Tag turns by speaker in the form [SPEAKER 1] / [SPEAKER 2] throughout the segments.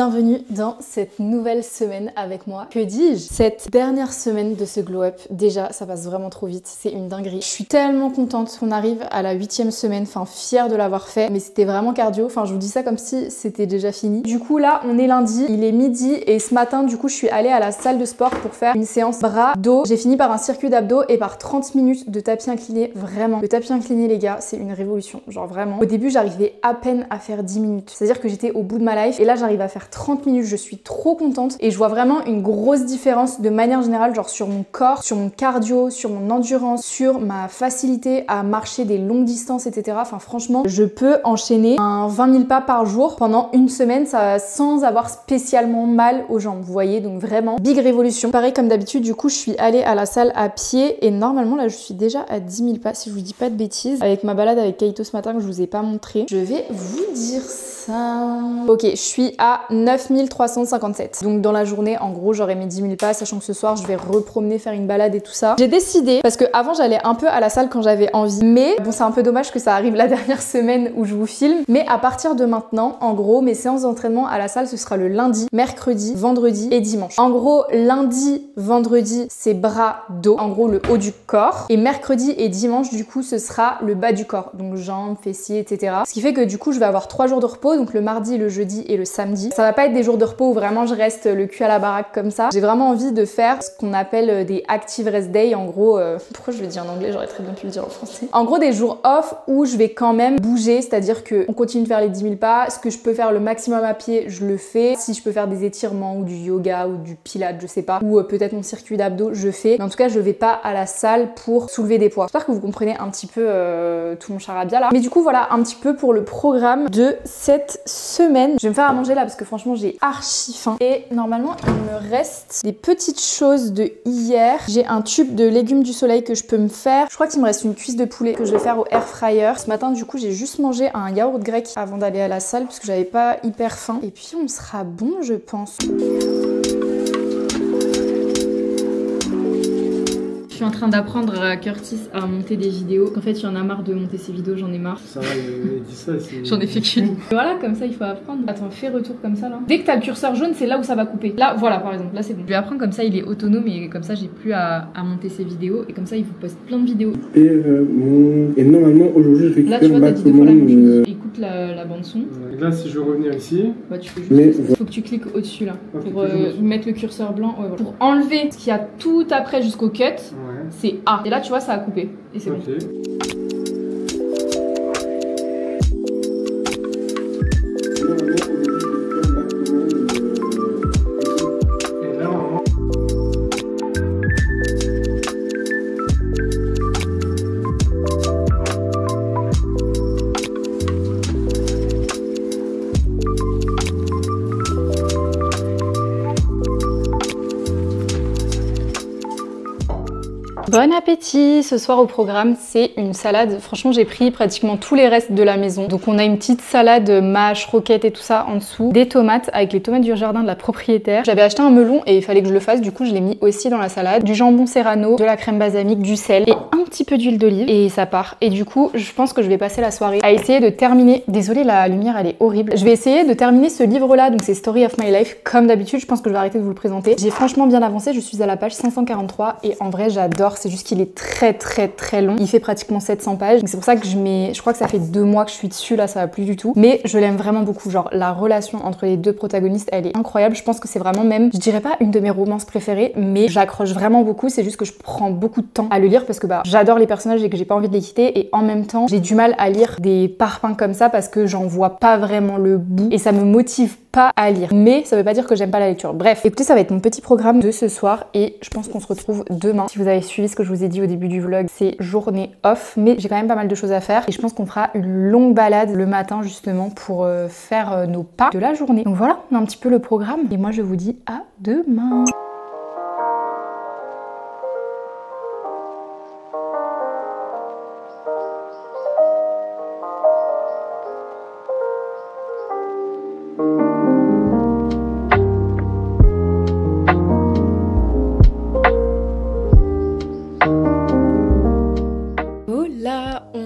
[SPEAKER 1] bienvenue dans cette nouvelle semaine avec moi. Que dis-je? Cette dernière semaine de ce glow up, déjà ça passe vraiment trop vite, c'est une dinguerie. Je suis tellement contente qu'on arrive à la 8e semaine, enfin fière de l'avoir fait, mais c'était vraiment cardio, enfin je vous dis ça comme si c'était déjà fini. Du coup là on est lundi, il est midi et ce matin du coup je suis allée à la salle de sport pour faire une séance bras, dos. J'ai fini par un circuit d'abdos et par 30 minutes de tapis incliné, vraiment. Le tapis incliné les gars, c'est une révolution, genre vraiment. Au début j'arrivais à peine à faire 10 minutes, c'est-à-dire que j'étais au bout de ma life et là j'arrive à faire 30 minutes, je suis trop contente et je vois vraiment une grosse différence de manière générale, genre sur mon corps, sur mon cardio, sur mon endurance, sur ma facilité à marcher des longues distances, etc. Enfin franchement, je peux enchaîner un 20 000 pas par jour pendant une semaine ça, sans avoir spécialement mal aux jambes, vous voyez, donc vraiment big révolution. Pareil comme d'habitude, du coup je suis allée à la salle à pied et normalement là je suis déjà à 10 000 pas si je vous dis pas de bêtises, avec ma balade avec Kaito ce matin que je vous ai pas montré. Je vais vous dire ça. Ok, je suis à 9357. Donc dans la journée, en gros, j'aurai mes 10 000 pas, sachant que ce soir, je vais repromener, faire une balade et tout ça. J'ai décidé, parce que avant j'allais un peu à la salle quand j'avais envie, mais bon, c'est un peu dommage que ça arrive la dernière semaine où je vous filme, mais à partir de maintenant, en gros, mes séances d'entraînement à la salle, ce sera le lundi, mercredi, vendredi et dimanche. En gros, lundi, vendredi, c'est bras, dos, en gros le haut du corps, et mercredi et dimanche, du coup, ce sera le bas du corps, donc jambes, fessiers, etc. Ce qui fait que du coup, je vais avoir 3 jours de repos, donc le mardi, le jeudi et le samedi. Ça va pas être des jours de repos où vraiment je reste le cul à la baraque comme ça. J'ai vraiment envie de faire ce qu'on appelle des active rest days, en gros, pourquoi je le dis en anglais, j'aurais très bien pu le dire en français. En gros, des jours off où je vais quand même bouger, c'est-à-dire que on continue de faire les 10 000 pas, ce que je peux faire le maximum à pied, je le fais. Si je peux faire des étirements ou du yoga ou du pilates, je sais pas, ou peut-être mon circuit d'abdos, je fais. Mais en tout cas, je vais pas à la salle pour soulever des poids. J'espère que vous comprenez un petit peu tout mon charabia là. Mais du coup, voilà un petit peu pour le programme de cette semaine. Je vais me faire à manger là parce que franchement, j'ai archi faim. Et normalement, il me reste des petites choses de hier. J'ai un tube de légumes du soleil que je peux me faire. Je crois qu'il me reste une cuisse de poulet que je vais faire au air fryer. Ce matin, du coup, j'ai juste mangé un yaourt grec avant d'aller à la salle parce que j'avais pas hyper faim. Et puis, on sera bon, je pense. Je suis en train d'apprendre à Curtis à monter des vidéos. En fait, il y en a marre de monter ses vidéos, j'en ai marre.
[SPEAKER 2] Ça va, il dit ça.
[SPEAKER 1] J'en ai fait qu'une. Voilà, comme ça, il faut apprendre. Attends, fais retour comme ça là. Dès que t'as le curseur jaune, c'est là où ça va couper. Là, voilà, par exemple, là c'est bon. Je vais apprendre comme ça, il est autonome et comme ça, j'ai plus à monter ses vidéos. Et comme ça, il vous poste plein de vidéos.
[SPEAKER 2] Et normalement, aujourd'hui, je récupère
[SPEAKER 1] là, tu vois, t'as dit 2 fois la même chose. Écoute la bande-son.
[SPEAKER 2] Et là, si je veux revenir ici.
[SPEAKER 1] Bah, tu peux juste. Faut que tu cliques au-dessus là. Okay, pour mettre le curseur blanc. Ouais, voilà. Pour enlever ce qu'il y a tout après jusqu'au cut, c'est A. Et là, tu vois, ça a coupé. Et c'est bon. Bon appétit! Ce soir au programme, c'est une salade. Franchement, j'ai pris pratiquement tous les restes de la maison. Donc on a une petite salade mâche, roquette et tout ça en dessous. Des tomates avec les tomates du jardin de la propriétaire. J'avais acheté un melon et il fallait que je le fasse. Du coup, je l'ai mis aussi dans la salade. Du jambon serrano, de la crème balsamique, du sel et un petit peu d'huile d'olive. Et ça part. Et du coup, je pense que je vais passer la soirée à essayer de terminer. Désolée, la lumière, elle est horrible. Je vais essayer de terminer ce livre-là. Donc c'est Story of My Life. Comme d'habitude, je pense que je vais arrêter de vous le présenter. J'ai franchement bien avancé. Je suis à la page 543 et en vrai, j'adore. C'est juste qu'il est très long. Il fait pratiquement 700 pages. Donc c'est pour ça que je crois que ça fait 2 mois que je suis dessus, là ça va plus du tout. Mais je l'aime vraiment beaucoup. Genre la relation entre les deux protagonistes, elle est incroyable. Je pense que c'est vraiment même, je dirais pas une de mes romances préférées, mais j'accroche vraiment beaucoup. C'est juste que je prends beaucoup de temps à le lire parce que bah j'adore les personnages et que j'ai pas envie de les quitter. Et en même temps, j'ai du mal à lire des parpaings comme ça parce que j'en vois pas vraiment le bout et ça me motive pas à lire. Mais ça veut pas dire que j'aime pas la lecture. Bref, écoutez, ça va être mon petit programme de ce soir et je pense qu'on se retrouve demain. Si vous avez suivi ce que je vous ai dit au début du vlog, c'est journée off, mais j'ai quand même pas mal de choses à faire et je pense qu'on fera une longue balade le matin justement pour faire nos pas de la journée. Donc voilà, on a un petit peu le programme et moi je vous dis à demain.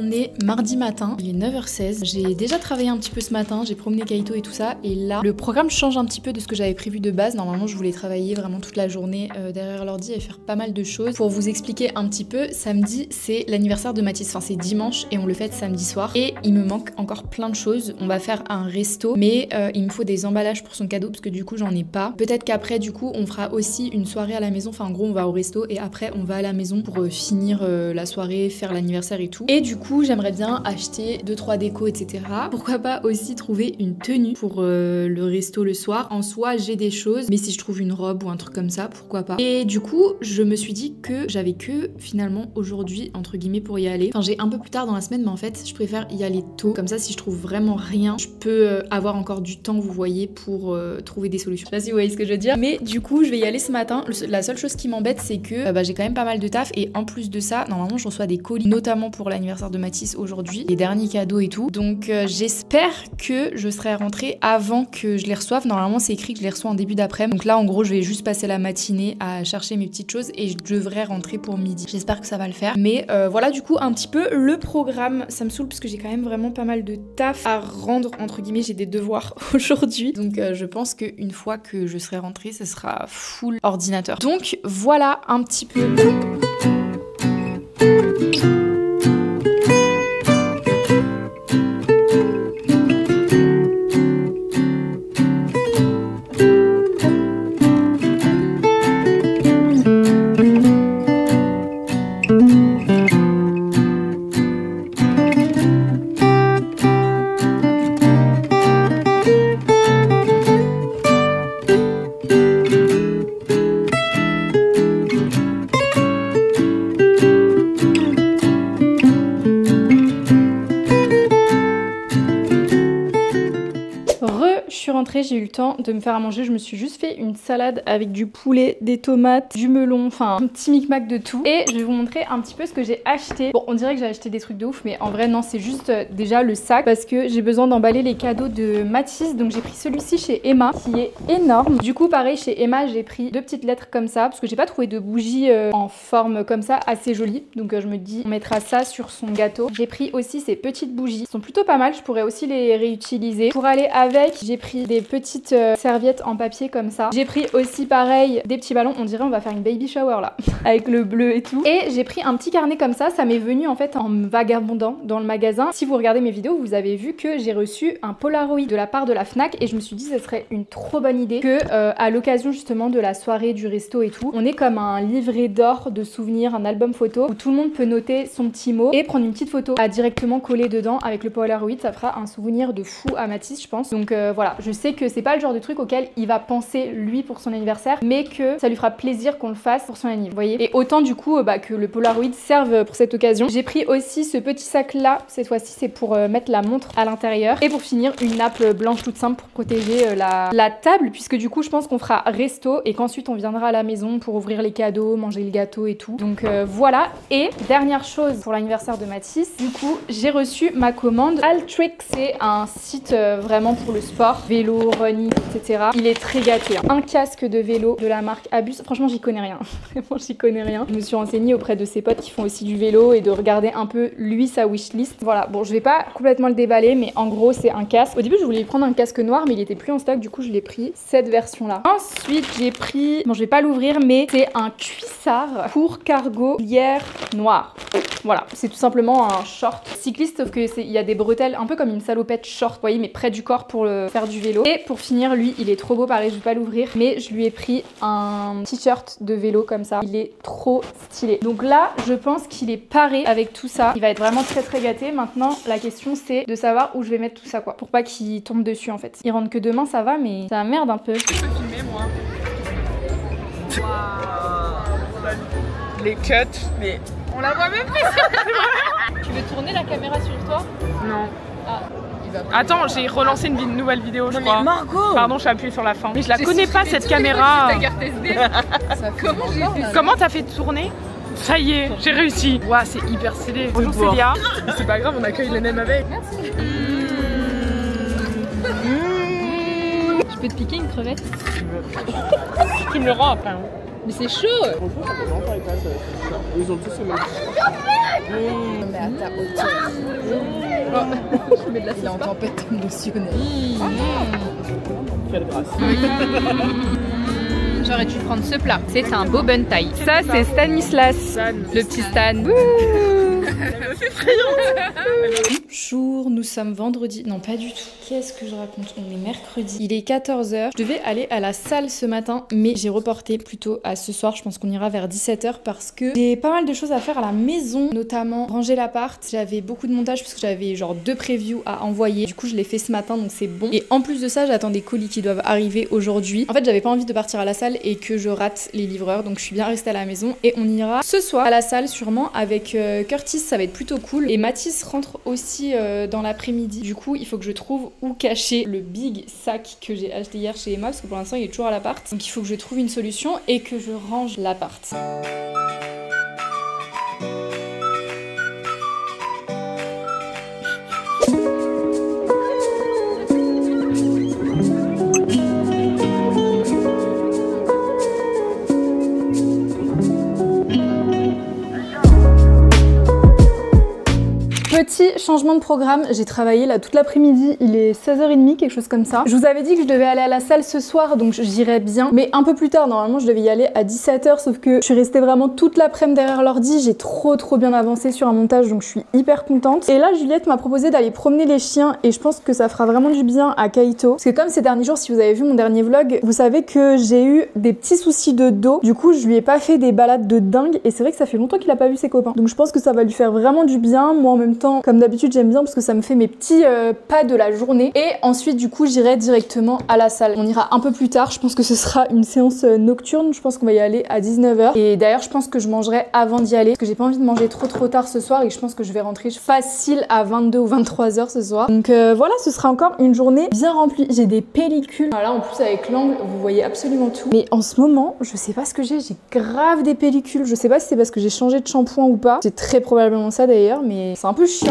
[SPEAKER 1] On est mardi matin, il est 9h16. J'ai déjà travaillé un petit peu ce matin, j'ai promené Kaito et tout ça. Et là, le programme change un petit peu de ce que j'avais prévu de base. Normalement, je voulais travailler vraiment toute la journée derrière l'ordi et faire pas mal de choses. Pour vous expliquer un petit peu, samedi, c'est l'anniversaire de Mathis. Enfin, c'est dimanche et on le fête samedi soir. Et il me manque encore plein de choses. On va faire un resto, mais il me faut des emballages pour son cadeau parce que du coup, j'en ai pas. Peut-être qu'après, du coup, on fera aussi une soirée à la maison. Enfin, en gros, on va au resto et après, on va à la maison pour finir la soirée, faire l'anniversaire et tout. Et du coup, j'aimerais bien acheter 2-3 décos, etc. Pourquoi pas aussi trouver une tenue pour le resto le soir. En soi, j'ai des choses, mais si je trouve une robe ou un truc comme ça, pourquoi pas. Et du coup, je me suis dit que j'avais que finalement aujourd'hui, entre guillemets, pour y aller. Enfin, j'ai un peu plus tard dans la semaine, mais en fait, je préfère y aller tôt. Comme ça, si je trouve vraiment rien, je peux avoir encore du temps, vous voyez, pour trouver des solutions. Je sais pas si vous voyez ce que je veux dire. Mais du coup, je vais y aller ce matin. La seule chose qui m'embête, c'est que j'ai quand même pas mal de taf. Et en plus de ça, normalement, je reçois des colis, notamment pour l'anniversaire de Mathis aujourd'hui, les derniers cadeaux et tout. Donc, j'espère que je serai rentrée avant que je les reçoive. Normalement, c'est écrit que je les reçois en début d'après-midi. Donc là, en gros, je vais juste passer la matinée à chercher mes petites choses et je devrais rentrer pour midi. J'espère que ça va le faire. Mais voilà, du coup, un petit peu le programme. Ça me saoule parce que j'ai quand même vraiment pas mal de taf à rendre, entre guillemets. J'ai des devoirs aujourd'hui. Donc, je pense qu'une fois que je serai rentrée, ce sera full ordinateur. Donc, voilà un petit peu. J'ai eu le temps de me faire à manger, je me suis juste fait une salade avec du poulet, des tomates, du melon, enfin un petit micmac de tout. Et je vais vous montrer un petit peu ce que j'ai acheté. Bon, on dirait que j'ai acheté des trucs de ouf, mais en vrai non, c'est juste déjà le sac parce que j'ai besoin d'emballer les cadeaux de Mathis. Donc j'ai pris celui-ci chez Emma qui est énorme. Du coup pareil chez Emma j'ai pris 2 petites lettres comme ça parce que j'ai pas trouvé de bougies en forme comme ça assez jolies. Donc je me dis on mettra ça sur son gâteau. J'ai pris aussi ces petites bougies, elles sont plutôt pas mal, je pourrais aussi les réutiliser. Pour aller avec, j'ai pris des petites serviettes en papier comme ça. J'ai pris aussi pareil des petits ballons, on dirait on va faire une baby shower là avec le bleu et tout. Et j'ai pris un petit carnet comme ça m'est venu en fait en vagabondant dans le magasin. Si vous regardez mes vidéos, vous avez vu que j'ai reçu un Polaroid de la part de la Fnac et je me suis dit ce serait une trop bonne idée que à l'occasion justement de la soirée du resto et tout, on est comme un livret d'or de souvenirs, un album photo où tout le monde peut noter son petit mot et prendre une petite photo à directement coller dedans avec le Polaroid. Ça fera un souvenir de fou à Mathis je pense. Donc voilà, je sais que c'est pas le genre de truc auquel il va penser lui pour son anniversaire, mais que ça lui fera plaisir qu'on le fasse pour son anniversaire, vous voyez. Et autant du coup que le Polaroid serve pour cette occasion. J'ai pris aussi ce petit sac là, cette fois-ci c'est pour mettre la montre à l'intérieur. Et pour finir, une nappe blanche toute simple pour protéger la table, puisque du coup je pense qu'on fera resto et qu'ensuite on viendra à la maison pour ouvrir les cadeaux, manger le gâteau et tout. Donc voilà. Et dernière chose pour l'anniversaire de Mathis, du coup j'ai reçu ma commande. Altrix, c'est un site vraiment pour le sport, vélo, running, etc. Il est très gâté. Un casque de vélo de la marque Abus. Franchement, j'y connais rien. Vraiment, j'y connais rien. Je me suis renseignée auprès de ses potes qui font aussi du vélo et de regarder un peu lui sa wishlist. Voilà. Bon, je vais pas complètement le déballer, mais en gros, c'est un casque. Au début, je voulais prendre un casque noir, mais il était plus en stock. Du coup, je l'ai pris cette version-là. Ensuite, j'ai pris. Bon, je vais pas l'ouvrir, mais c'est un cuissard court cargo lierre noir. Voilà, c'est tout simplement un short cycliste, sauf que il y a des bretelles un peu comme une salopette short, vous voyez, mais près du corps pour faire du vélo. Et pour finir, lui, il est trop beau, pareil, je vais pas l'ouvrir, mais je lui ai pris un t-shirt de vélo comme ça. Il est trop stylé. Donc là, je pense qu'il est paré avec tout ça. Il va être vraiment très très gâté. Maintenant, la question c'est de savoir où je vais mettre tout ça, quoi, pour pas qu'il tombe dessus en fait. Il rentre que demain, ça va, mais ça merde un peu.
[SPEAKER 3] Je peux filmer, moi. Wow. Les cuts, mais on la voit même pas.
[SPEAKER 1] Tu veux tourner la caméra sur toi?
[SPEAKER 3] Non.
[SPEAKER 1] Ah.
[SPEAKER 3] Attends, j'ai relancé une nouvelle vidéo, je crois.
[SPEAKER 4] Mais Margot!
[SPEAKER 3] Pardon, je suis appuyée sur la fin. Mais je la connais pas cette caméra. Comment t'as fait tourner? Ça y est, j'ai réussi. Ouah, c'est hyper stylé. Bonjour Célia. C'est pas grave, on accueille les mêmes avec.
[SPEAKER 1] Merci. Je peux te piquer une crevette?
[SPEAKER 3] Tu me le rends après. Hein.
[SPEAKER 1] Mais c'est chaud!
[SPEAKER 2] Ils ont tous le même.
[SPEAKER 1] à ta hauteur. Je mets de la sauce. Il est en tempête émotionnelle.
[SPEAKER 3] Quelle grâce.
[SPEAKER 4] J'aurais dû prendre ce plat. C'est un boben thai. Ça, c'est Stanislas, le petit Stan.
[SPEAKER 1] Bonjour, nous sommes vendredi. Non, pas du tout. Qu'est-ce que je raconte? On est mercredi. Il est 14h. Je devais aller à la salle ce matin, mais j'ai reporté plutôt à ce soir. Je pense qu'on ira vers 17h parce que j'ai pas mal de choses à faire à la maison, notamment ranger l'appart. J'avais beaucoup de montage parce que j'avais genre 2 previews à envoyer. Du coup, je l'ai fait ce matin, donc c'est bon. Et en plus de ça, j'attends des colis qui doivent arriver aujourd'hui. En fait, j'avais pas envie de partir à la salle et que je rate les livreurs, donc je suis bien restée à la maison. Et on ira ce soir à la salle sûrement avec Curtis. Ça va être plutôt cool. Et Mathis rentre aussi dans l'après-midi. Du coup, il faut que je trouve où cacher le big sac que j'ai acheté hier chez Emma parce que pour l'instant il est toujours à l'appart. Donc il faut que je trouve une solution et que je range l'appart. Petit changement de programme, j'ai travaillé là toute l'après-midi, il est 16h30, quelque chose comme ça. Je vous avais dit que je devais aller à la salle ce soir, donc j'irai bien, mais un peu plus tard. Normalement je devais y aller à 17h, sauf que je suis restée vraiment toute l'après-midi derrière l'ordi. J'ai trop bien avancé sur un montage, donc je suis hyper contente. Et là Juliette m'a proposé d'aller promener les chiens et je pense que ça fera vraiment du bien à Kaito. Parce que comme ces derniers jours, si vous avez vu mon dernier vlog, vous savez que j'ai eu des petits soucis de dos. Du coup je lui ai pas fait des balades de dingue et c'est vrai que ça fait longtemps qu'il a pas vu ses copains. Donc je pense que ça va lui faire vraiment du bien. Moi en même temps, comme d'habitude j'aime bien parce que ça me fait mes petits pas de la journée. Et ensuite du coup j'irai directement à la salle. On ira un peu plus tard, je pense que ce sera une séance nocturne. Je pense qu'on va y aller à 19h. Et d'ailleurs je pense que je mangerai avant d'y aller parce que j'ai pas envie de manger trop tard ce soir et que je pense que je vais rentrer facile à 22 ou 23h ce soir. Donc voilà, ce sera encore une journée bien remplie. J'ai des pellicules. Là en plus avec l'angle vous voyez absolument tout. Mais en ce moment je sais pas ce que j'ai grave des pellicules. Je sais pas si c'est parce que j'ai changé de shampoing ou pas. C'est très probablement ça d'ailleurs, mais c'est un peu chiant.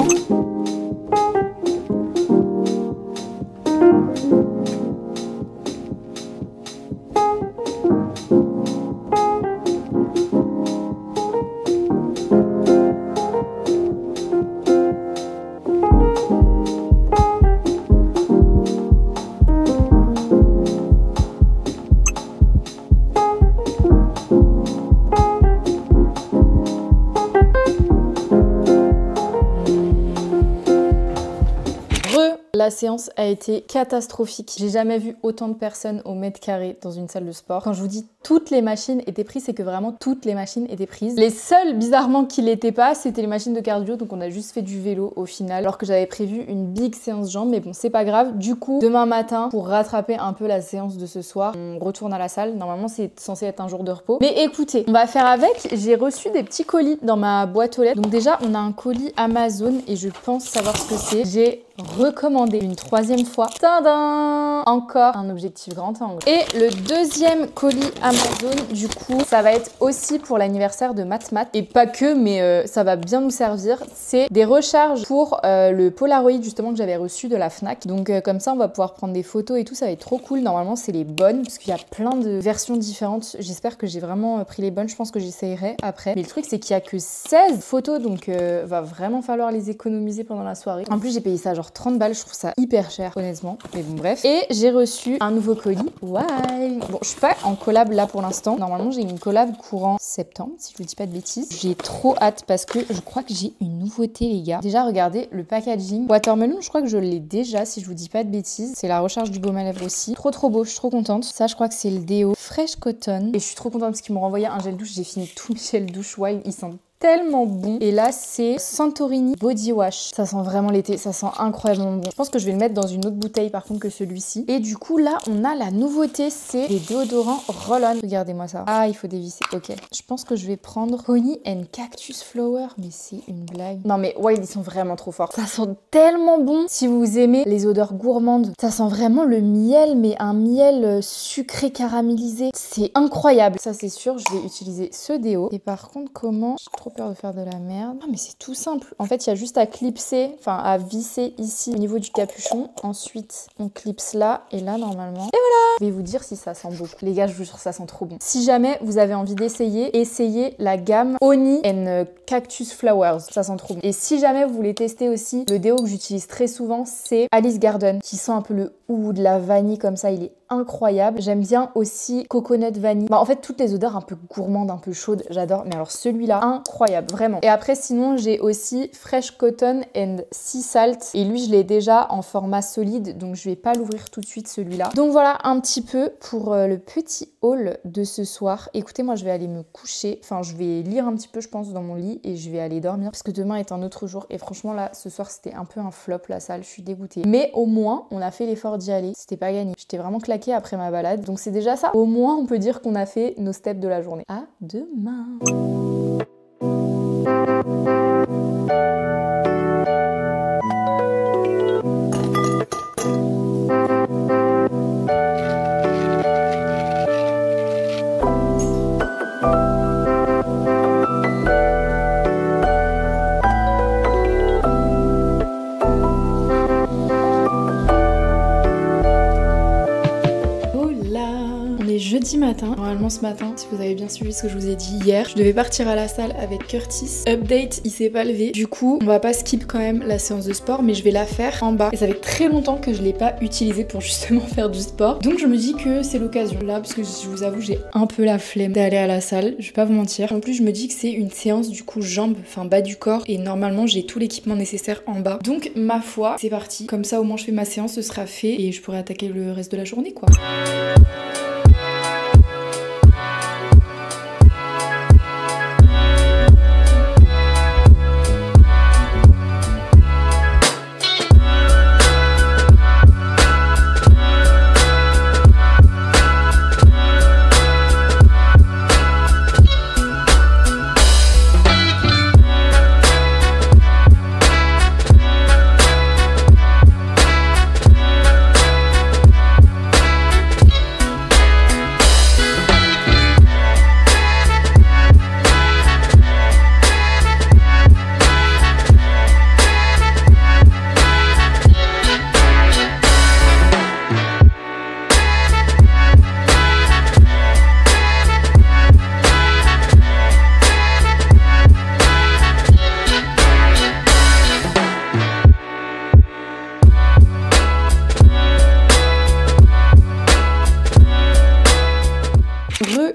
[SPEAKER 1] La séance a été catastrophique. J'ai jamais vu autant de personnes au mètre carré dans une salle de sport. Quand je vous dis toutes les machines étaient prises, c'est que vraiment toutes les machines étaient prises. Les seules, bizarrement, qui l'étaient pas, c'était les machines de cardio. Donc on a juste fait du vélo au final. Alors que j'avais prévu une big séance jambes. Mais bon, c'est pas grave. Du coup, demain matin, pour rattraper un peu la séance de ce soir, on retourne à la salle. Normalement, c'est censé être un jour de repos. Mais écoutez, on va faire avec. J'ai reçu des petits colis dans ma boîte aux lettres. Donc déjà, on a un colis Amazon et je pense savoir ce que c'est. J'ai recommandé une 3e fois. Tadam! Encore un objectif grand angle. Et le 2e colis Amazon, du coup, ça va être aussi pour l'anniversaire de Matmat. Et pas que, mais ça va bien nous servir. C'est des recharges pour le Polaroid, justement, que j'avais reçu de la Fnac. Donc comme ça, on va pouvoir prendre des photos et tout. Ça va être trop cool. Normalement, c'est les bonnes, parce qu'il y a plein de versions différentes. J'espère que j'ai vraiment pris les bonnes. Je pense que j'essayerai après. Mais le truc, c'est qu'il y a que 16 photos, donc va vraiment falloir les économiser pendant la soirée. En plus, j'ai payé ça genre 30 balles, je trouve ça hyper cher honnêtement, mais bon bref. Et j'ai reçu un nouveau colis. Why? Bon, je suis pas en collab là pour l'instant. Normalement j'ai une collab courant septembre, si je vous dis pas de bêtises. J'ai trop hâte parce que je crois que j'ai une nouveauté les gars. Déjà regardez le packaging. Watermelon, je crois que je l'ai déjà si je vous dis pas de bêtises. C'est la recharge du baume à lèvres aussi. Trop beau, je suis trop contente. Ça je crois que c'est le déo Fresh Cotton. Et je suis trop contente parce qu'ils m'ont renvoyé un gel douche. J'ai fini tout le gel douche wild, ils sentent tellement bon. Et là c'est Santorini Body Wash. Ça sent vraiment l'été, ça sent incroyablement bon. Je pense que je vais le mettre dans une autre bouteille par contre que celui-ci. Et du coup là on a la nouveauté, c'est les déodorants Roll-On. Regardez-moi ça. Ah il faut dévisser, ok. Je pense que je vais prendre Honey and Cactus Flower, mais c'est une blague. Non mais ouais ils sont vraiment trop forts. Ça sent tellement bon. Si vous aimez les odeurs gourmandes, ça sent vraiment le miel, mais un miel sucré caramélisé. C'est incroyable. Ça c'est sûr, je vais utiliser ce déo. Et par contre comment je trouve trop peur de faire de la merde. Ah mais c'est tout simple. En fait il y a juste à clipser, enfin à visser ici au niveau du capuchon. Ensuite on clipse là et là normalement. Et voilà. Je vais vous dire si ça sent beaucoup. Les gars je vous jure ça sent trop bon. Si jamais vous avez envie d'essayer, essayez la gamme Honey and Cactus Flowers. Ça sent trop bon. Et si jamais vous voulez tester aussi, le déo que j'utilise très souvent c'est Alice Garden qui sent un peu le oud, la vanille comme ça. Il est incroyable. J'aime bien aussi coconut vanille. Bah, en fait toutes les odeurs un peu gourmandes, un peu chaudes, j'adore. Mais alors celui-là, incroyable, vraiment. Et après sinon j'ai aussi Fresh Cotton and Sea Salt. Et lui je l'ai déjà en format solide, donc je vais pas l'ouvrir tout de suite celui-là. Donc voilà un petit peu pour le petit haul de ce soir. Écoutez, moi je vais aller me coucher. Enfin je vais lire un petit peu je pense dans mon lit et je vais aller dormir parce que demain est un autre jour. Et franchement là ce soir c'était un peu un flop la salle, je suis dégoûtée. Mais au moins on a fait l'effort d'y aller. C'était pas gagné. J'étais vraiment claquée après ma balade. Donc c'est déjà ça. Au moins on peut dire qu'on a fait nos steps de la journée. À demain. Jeudi matin, normalement ce matin, si vous avez bien suivi ce que je vous ai dit hier, je devais partir à la salle avec Curtis. Update, il s'est pas levé. Du coup, on va pas skip quand même la séance de sport, mais je vais la faire en bas. Et ça fait très longtemps que je l'ai pas utilisé pour justement faire du sport. Donc je me dis que c'est l'occasion. Là, parce que je vous avoue, j'ai un peu la flemme d'aller à la salle, je vais pas vous mentir. En plus, je me dis que c'est une séance du coup jambes, enfin bas du corps. Et normalement, j'ai tout l'équipement nécessaire en bas. Donc ma foi, c'est parti. Comme ça, au moins je fais ma séance, ce sera fait. Et je pourrai attaquer le reste de la journée quoi.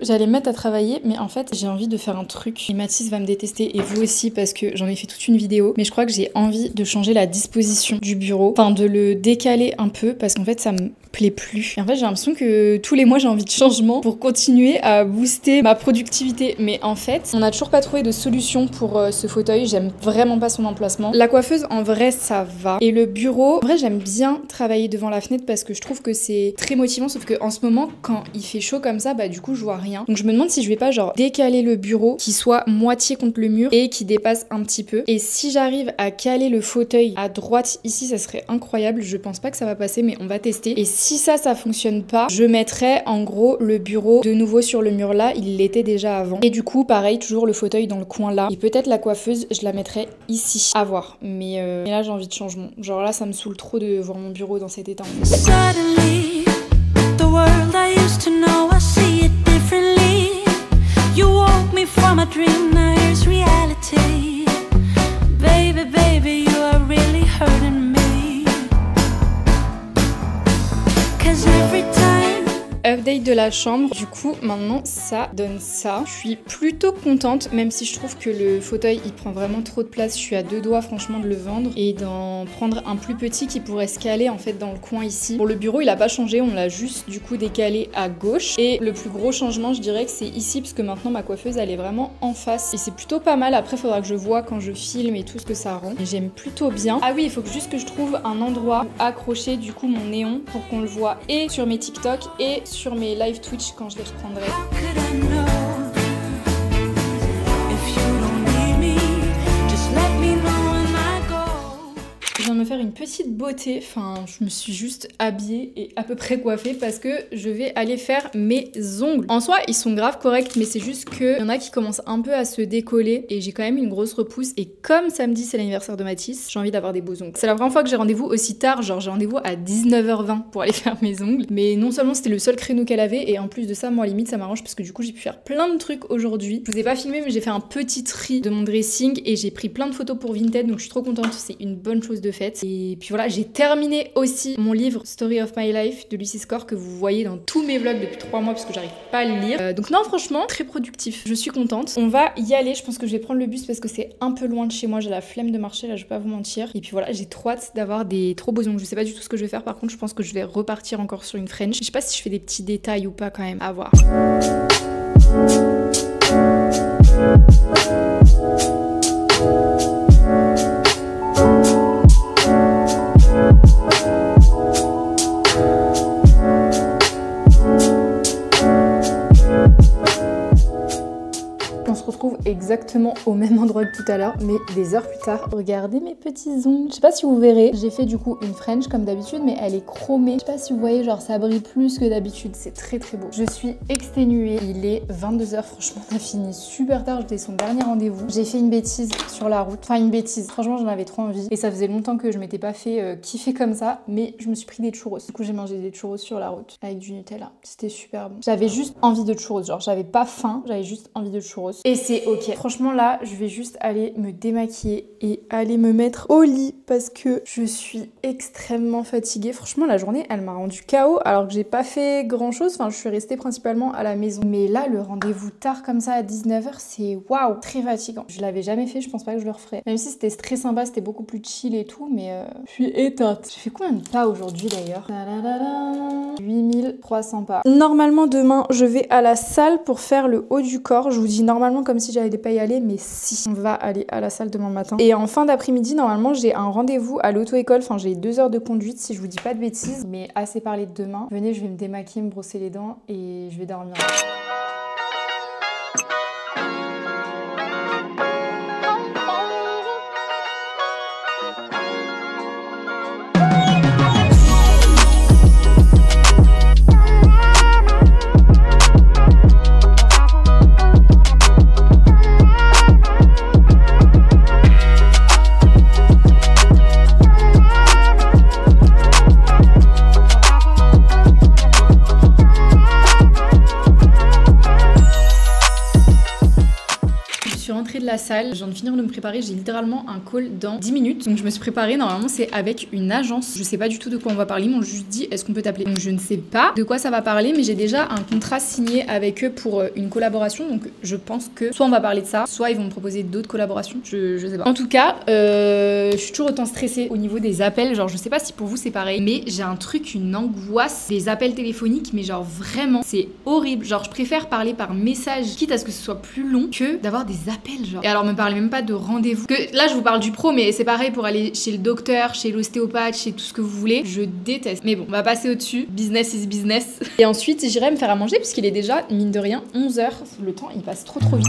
[SPEAKER 1] J'allais me mettre à travailler, mais en fait j'ai envie de faire un truc. Et Mathis va me détester et vous aussi parce que j'en ai fait toute une vidéo. Mais je crois que j'ai envie de changer la disposition du bureau, enfin de le décaler un peu parce qu'en fait ça me plaît plus. Et en fait j'ai l'impression que tous les mois j'ai envie de changement pour continuer à booster ma productivité. Mais en fait on n'a toujours pas trouvé de solution pour ce fauteuil. J'aime vraiment pas son emplacement. La coiffeuse en vrai ça va. Et le bureau, en vrai j'aime bien travailler devant la fenêtre parce que je trouve que c'est très motivant. Sauf que en ce moment quand il fait chaud comme ça, bah du coup je vois rien. Donc je me demande si je vais pas genre décaler le bureau qui soit moitié contre le mur et qui dépasse un petit peu. Et si j'arrive à caler le fauteuil à droite ici, ça serait incroyable. Je pense pas que ça va passer mais on va tester. Et si ça fonctionne pas, je mettrai en gros le bureau de nouveau sur le mur là. Il l'était déjà avant. Et du coup pareil, toujours le fauteuil dans le coin là. Et peut-être la coiffeuse, je la mettrai ici. À voir. Mais là j'ai envie de changement. Genre là ça me saoule trop de voir mon bureau dans cet état en fait.
[SPEAKER 5] Suddenly, the world I used to know, I see it differently. You woke me from a dream, now here's reality. Baby, baby, you are really hurting me. 'Cause every time
[SPEAKER 1] Update de la chambre, du coup maintenant ça donne ça. Je suis plutôt contente, même si je trouve que le fauteuil il prend vraiment trop de place. Je suis à deux doigts franchement de le vendre et d'en prendre un plus petit qui pourrait se caler en fait dans le coin ici. Pour le bureau il a pas changé, on l'a juste du coup décalé à gauche. Et le plus gros changement je dirais que c'est ici parce que maintenant ma coiffeuse elle est vraiment en face. Et c'est plutôt pas mal, après faudra que je vois quand je filme et tout ce que ça rend. Et j'aime plutôt bien. Ah oui il faut juste que je trouve un endroit où accrocher du coup mon néon pour qu'on le voit et sur mes TikTok et sur mes live Twitch quand je les reprendrai.
[SPEAKER 5] how could I know? If you don't need me, just let me know when I go.
[SPEAKER 1] viens de me faire une petite beauté, enfin je me suis juste habillée et à peu près coiffée parce que je vais aller faire mes ongles. En soi ils sont grave corrects mais c'est juste qu'il y en a qui commencent un peu à se décoller et j'ai quand même une grosse repousse et comme samedi c'est l'anniversaire de Mathis, j'ai envie d'avoir des beaux ongles. C'est la première fois que j'ai rendez-vous aussi tard, genre j'ai rendez-vous à 19h20 pour aller faire mes ongles, mais non seulement c'était le seul créneau qu'elle avait et en plus de ça moi limite ça m'arrange parce que du coup j'ai pu faire plein de trucs aujourd'hui. Je vous ai pas filmé mais j'ai fait un petit tri de mon dressing et j'ai pris plein de photos pour Vinted donc je suis trop contente, c'est une bonne chose de faite. Et puis voilà, j'ai terminé aussi mon livre Story of My Life de Lucy Score que vous voyez dans tous mes vlogs depuis 3 mois parce que j'arrive pas à le lire. Donc non franchement très productif, je suis contente. On va y aller, je pense que je vais prendre le bus parce que c'est un peu loin de chez moi, j'ai la flemme de marcher là, je vais pas vous mentir. Et puis voilà, j'ai trop hâte d'avoir des trop beaux ongles. Je sais pas du tout ce que je vais faire, par contre je pense que je vais repartir encore sur une French. Je sais pas si je fais des petits détails ou pas quand même, à voir. On se retrouve exactement au même endroit que tout à l'heure, mais des heures plus tard. Regardez mes petits ongles. Je sais pas si vous verrez, j'ai fait du coup une French comme d'habitude, mais elle est chromée. Je sais pas si vous voyez, genre ça brille plus que d'habitude. C'est très très beau. Je suis exténuée. Il est 22h. Franchement, on a fini super tard. J'étais son dernier rendez-vous. J'ai fait une bêtise sur la route. Enfin, une bêtise. Franchement, j'en avais trop envie. Et ça faisait longtemps que je m'étais pas fait kiffer comme ça, mais je me suis pris des churros. Du coup, j'ai mangé des churros sur la route avec du Nutella. C'était super bon. J'avais juste envie de churros. Genre, j'avais pas faim. J'avais juste envie de churros. Et c'est ok. Franchement là, je vais juste aller me démaquiller et aller me mettre au lit parce que je suis extrêmement fatiguée. Franchement la journée elle m'a rendu KO alors que j'ai pas fait grand chose. Enfin je suis restée principalement à la maison. Mais là le rendez-vous tard comme ça à 19h c'est waouh, très fatigant. Je l'avais jamais fait, je pense pas que je le referai. Même si c'était très sympa, c'était beaucoup plus chill et tout, mais je suis éteinte. J'ai fait combien de pas aujourd'hui d'ailleurs? 8300 pas. Normalement demain je vais à la salle pour faire le haut du corps. Je vous dis normalement comme si j'allais pas y aller, mais si, on va aller à la salle demain matin. Et en fin d'après-midi normalement j'ai un rendez-vous à l'auto-école, enfin j'ai 2 heures de conduite si je vous dis pas de bêtises, mais assez parlé de demain. Venez, je vais me démaquiller, me brosser les dents et je vais dormir. De la salle, je viens de finir de me préparer, j'ai littéralement un call dans 10 minutes, donc je me suis préparée, normalement c'est avec une agence, je sais pas du tout de quoi on va parler, ils m'ont juste dit est-ce qu'on peut t'appeler, donc je ne sais pas de quoi ça va parler, mais j'ai déjà un contrat signé avec eux pour une collaboration, donc je pense que soit on va parler de ça, soit ils vont me proposer d'autres collaborations, je sais pas. En tout cas, je suis toujours autant stressée au niveau des appels, genre je sais pas si pour vous c'est pareil, mais j'ai un truc, une angoisse des appels téléphoniques, mais genre vraiment c'est horrible, genre je préfère parler par message, quitte à ce que ce soit plus long que d'avoir des appels. Genre. Et alors me parlez même pas de rendez-vous. Que là je vous parle du pro, mais c'est pareil pour aller chez le docteur, chez l'ostéopathe, chez tout ce que vous voulez. Je déteste. Mais bon, on va passer au-dessus. Business is business. Et ensuite j'irai me faire à manger puisqu'il est déjà, mine de rien, 11h. Le temps il passe trop vite.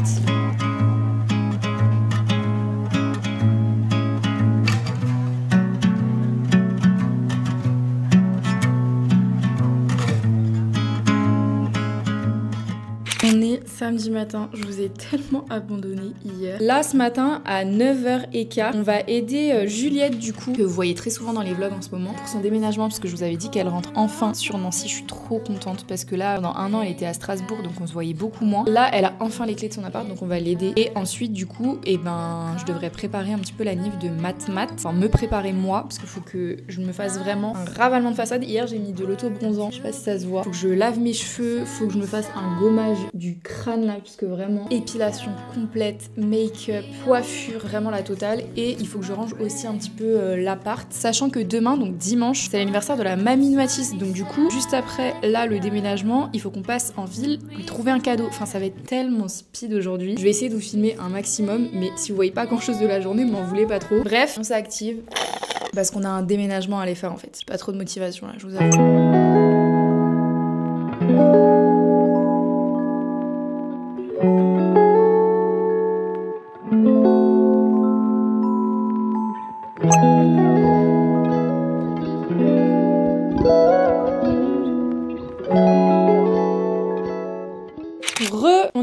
[SPEAKER 1] On est samedi matin, je vous ai tellement abandonné hier. Là ce matin à 9h15, on va aider Juliette du coup, que vous voyez très souvent dans les vlogs en ce moment, pour son déménagement parce que je vous avais dit qu'elle rentre enfin sur Nancy. Je suis trop contente parce que là pendant 1 an elle était à Strasbourg donc on se voyait beaucoup moins. Là elle a enfin les clés de son appart donc on va l'aider. Et ensuite du coup, je devrais préparer un petit peu la nif de mat, enfin me préparer moi parce qu'il faut que je me fasse vraiment un ravalement de façade. Hier j'ai mis de l'auto-bronzant, je sais pas si ça se voit. Faut que je lave mes cheveux, faut que je me fasse un gommage du crâne là puisque vraiment épilation complète, make-up, coiffure, vraiment la totale. Et il faut que je range aussi un petit peu l'appart, sachant que demain donc dimanche c'est l'anniversaire de la mamie de Mathis, donc du coup juste après là le déménagement il faut qu'on passe en ville lui trouver un cadeau. Enfin ça va être tellement speed aujourd'hui. Je vais essayer de vous filmer un maximum, mais si vous voyez pas grand chose de la journée m'en voulez pas trop. Bref, on s'active parce qu'on a un déménagement à aller faire en fait. Pas trop de motivation là, je vous avoue.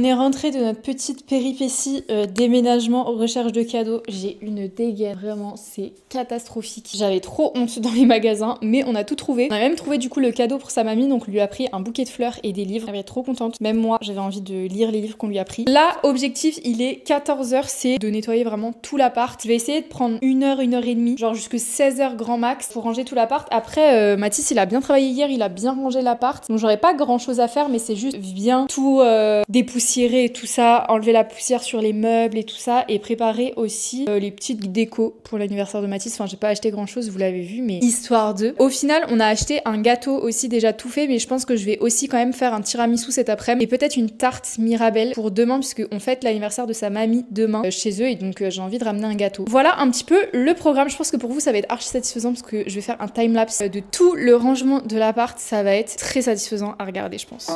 [SPEAKER 1] On est rentré de notre petite péripétie déménagement, recherche de cadeaux. J'ai une dégaine, vraiment c'est catastrophique. J'avais trop honte dans les magasins, mais on a tout trouvé. On a même trouvé du coup le cadeau pour sa mamie, donc on lui a pris un bouquet de fleurs et des livres. Elle était trop contente. Même moi, j'avais envie de lire les livres qu'on lui a pris. Là, objectif, il est 14h, c'est de nettoyer vraiment tout l'appart. Je vais essayer de prendre 1h et demie, genre jusque 16h grand max pour ranger tout l'appart. Après, Mathis, il a bien travaillé hier, il a bien rangé l'appart. Donc j'aurais pas grand chose à faire, mais c'est juste bien tout dépoussiérer et tout ça, enlever la poussière sur les meubles et tout ça, et préparer aussi les petites décos pour l'anniversaire de Mathis. Enfin, j'ai pas acheté grand chose, vous l'avez vu, mais histoire de. Au final, on a acheté un gâteau aussi déjà tout fait, mais je pense que je vais aussi quand même faire un tiramisu cet après-midi et peut-être une tarte Mirabelle pour demain, puisque on fête l'anniversaire de sa mamie demain chez eux, et donc j'ai envie de ramener un gâteau. Voilà un petit peu le programme. Je pense que pour vous ça va être archi satisfaisant parce que je vais faire un timelapse de tout le rangement de l'appart. Ça va être très satisfaisant à regarder, je pense.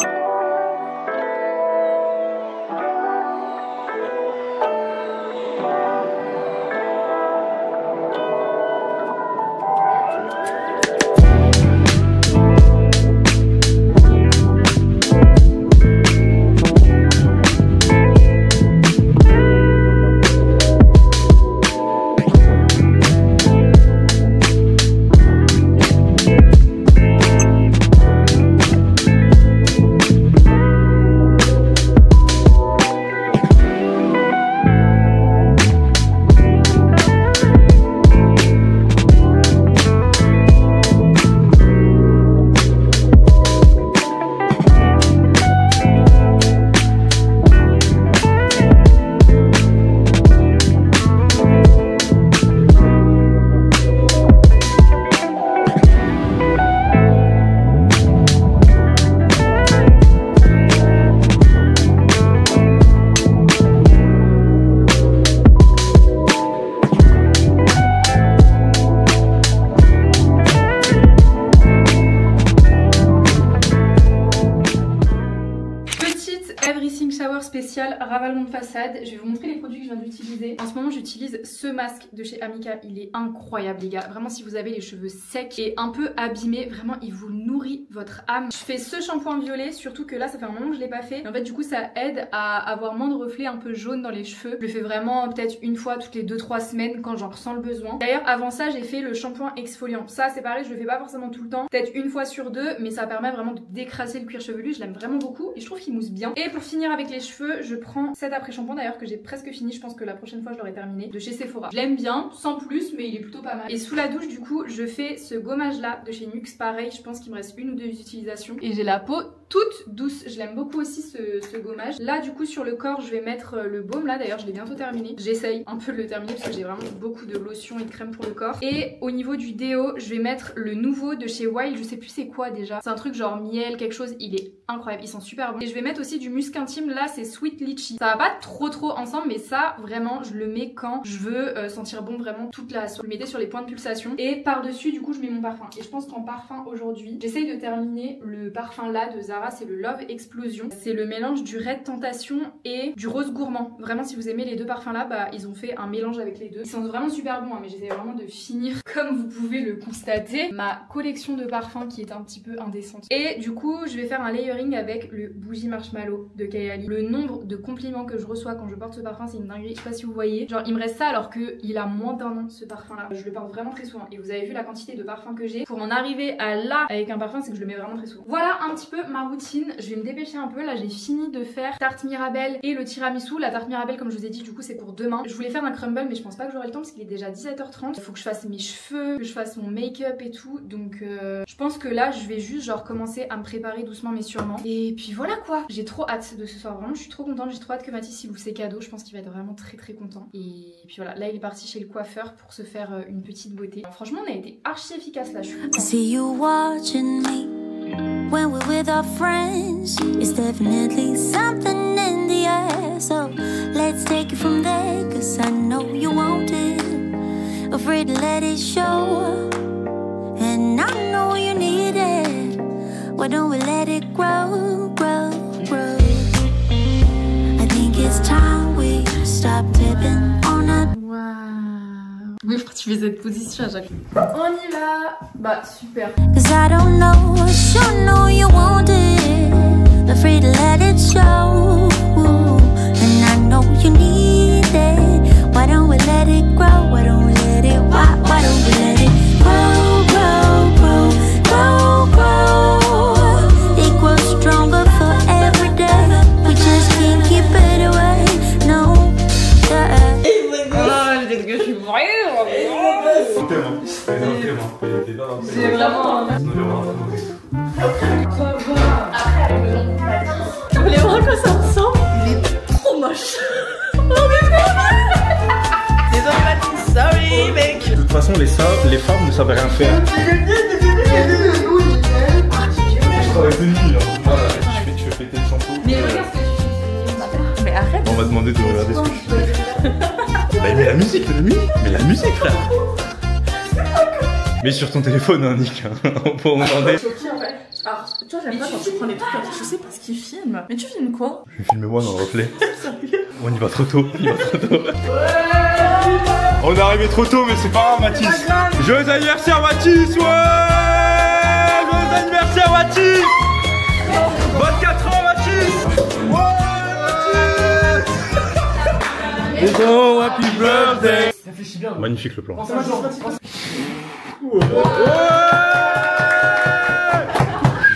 [SPEAKER 1] Spécial ravalement de façade. Je vais vous montrer les produits que je viens d'utiliser. En ce moment j'utilise ce masque de chez Amica, il est incroyable les gars. Vraiment, si vous avez les cheveux secs et un peu abîmés, vraiment il vous nourrit votre âme. Je fais ce shampoing violet, surtout que là ça fait un moment que je l'ai pas fait. Et en fait du coup ça aide à avoir moins de reflets un peu jaunes dans les cheveux. Je le fais vraiment peut-être une fois toutes les 2-3 semaines quand j'en ressens le besoin. D'ailleurs avant ça j'ai fait le shampoing exfoliant. Ça c'est pareil, je le fais pas forcément tout le temps, peut-être une fois sur deux, mais ça permet vraiment de décrasser le cuir chevelu. Je l'aime vraiment beaucoup et je trouve qu'il mousse bien. Et pour finir avec les cheveux, je prends cet après-shampoing d'ailleurs que j'ai presque fini. Je pense que la prochaine fois je l'aurai terminé, de chez Sephora. Je l'aime bien, sans plus, mais il est plutôt pas mal. Et sous la douche du coup je fais ce gommage là de chez NYX. Pareil, je pense qu'il me reste une ou deux utilisations et j'ai la peau toute douce. Je l'aime beaucoup aussi ce gommage. Là du coup sur le corps je vais mettre le baume là, d'ailleurs je l'ai bientôt terminé. J'essaye un peu de le terminer parce que j'ai vraiment beaucoup de lotion et de crème pour le corps. Et au niveau du déo je vais mettre le nouveau de chez Wild, je sais plus c'est quoi déjà. C'est un truc genre miel quelque chose, il est incroyable, il sent super bon. Et je vais mettre aussi du musc intime, là c'est Sweet Litchi. Ça va pas trop ensemble, mais ça vraiment je le mets quand je veux sentir bon vraiment toute la soirée. Je le mettais sur les points de pulsation et par dessus du coup je mets mon parfum. Et je pense qu'en parfum aujourd'hui j'essaye de terminer le parfum là de Zara, c'est le Love Explosion. C'est le mélange du Red Tentation et du Rose Gourmand. Vraiment si vous aimez les deux parfums là, bah ils ont fait un mélange avec les deux. Ils sont vraiment super bons hein, mais j'essaie vraiment de finir comme vous pouvez le constater ma collection de parfums qui est un petit peu indécente. Et du coup je vais faire un layering avec le Bougie Marshmallow de Kayali. Le nombre de compliments que je reçois quand je porte ce parfum c'est une dinguerie, je sais pas si vous voyez. Genre il me reste ça alors qu'il a moins d'un an ce parfum là. Je le porte vraiment très souvent et vous avez vu la quantité de parfums que j'ai. Pour en arriver à là avec un parfum c'est que je le mets vraiment très souvent. Voilà un petit peu ma routine, je vais me dépêcher un peu. Là j'ai fini de faire tarte Mirabelle et le tiramisu. La tarte Mirabelle comme je vous ai dit du coup c'est pour demain. Je voulais faire un crumble mais je pense pas que j'aurai le temps parce qu'il est déjà 17h30. Il faut que je fasse mes cheveux, que je fasse mon make-up et tout. Donc je pense que là je vais juste genre commencer à me préparer doucement mais sûrement. Et puis voilà quoi. J'ai trop hâte de ce soir, vraiment je suis trop contente. J'ai trop hâte que Mathis il ouvre ses cadeaux. Je pense qu'il va être vraiment très content. Et puis voilà, là il est parti chez le coiffeur pour se faire une petite beauté. Alors, franchement on a été archi efficace là, je suis contente.
[SPEAKER 5] See you watching me when we're with our friends. It's definitely something in the air. So let's take it from there, cause I know you want it. Afraid to let it show, and I know you need it. Why don't we let it grow, grow, grow? I think it's time we stop tipping on a...
[SPEAKER 1] Waouh. Oui, pourquoi tu fais cette position à chaque fois? On y va. Bah super.
[SPEAKER 5] Cause I don't know, sure know you want it. Afraid to let it show. it grow? Why don't we let it? Why don't we let it grow, grow, grow, grow, grow? It grows stronger for every day. We just can't keep it away. No, yeah.
[SPEAKER 4] Ah, je dis que je suis vraiment. C'est vraiment.
[SPEAKER 3] Les bras quand ça ressemble, il est trop moche. Désolé Mathis, sorry mec.
[SPEAKER 6] De toute façon, les femmes ne savent rien faire. Je travaille de nuit là. Je fais péter le shampoo.
[SPEAKER 4] Mais regarde ce que tu fais. Mais arrête.
[SPEAKER 6] On va demander de regarder ce que je fais. Bah, mais la musique, mais la musique, frère. Mais sur ton téléphone, hein, Nick. On peut en demander.
[SPEAKER 3] Alors, tu vois, j'aime pas quand tu prends les trucs comme ça, je sais pas ce qu'ils filment. Mais tu filmes quoi?
[SPEAKER 6] Je vais filmer moi dans le reflet. On y va trop tôt, On est arrivé trop tôt, mais c'est pas grave, Mathis. Joyeux anniversaire, Mathis, ouais. Joyeux anniversaire, Mathis. 24 ans, Mathis. Ouais, Mathis. Oh, happy birthday.
[SPEAKER 2] Réfléchis bien.
[SPEAKER 6] Magnifique le plan.